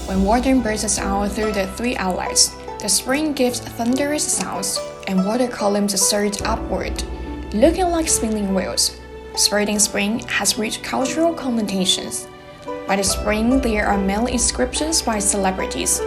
When water bursts out through the three outlets, the spring gives thunderous sounds, and water columns surge upward, looking like spinning wheels. Spurting Spring has rich cultural connotations. By the spring, there are mainly inscriptions by celebrities,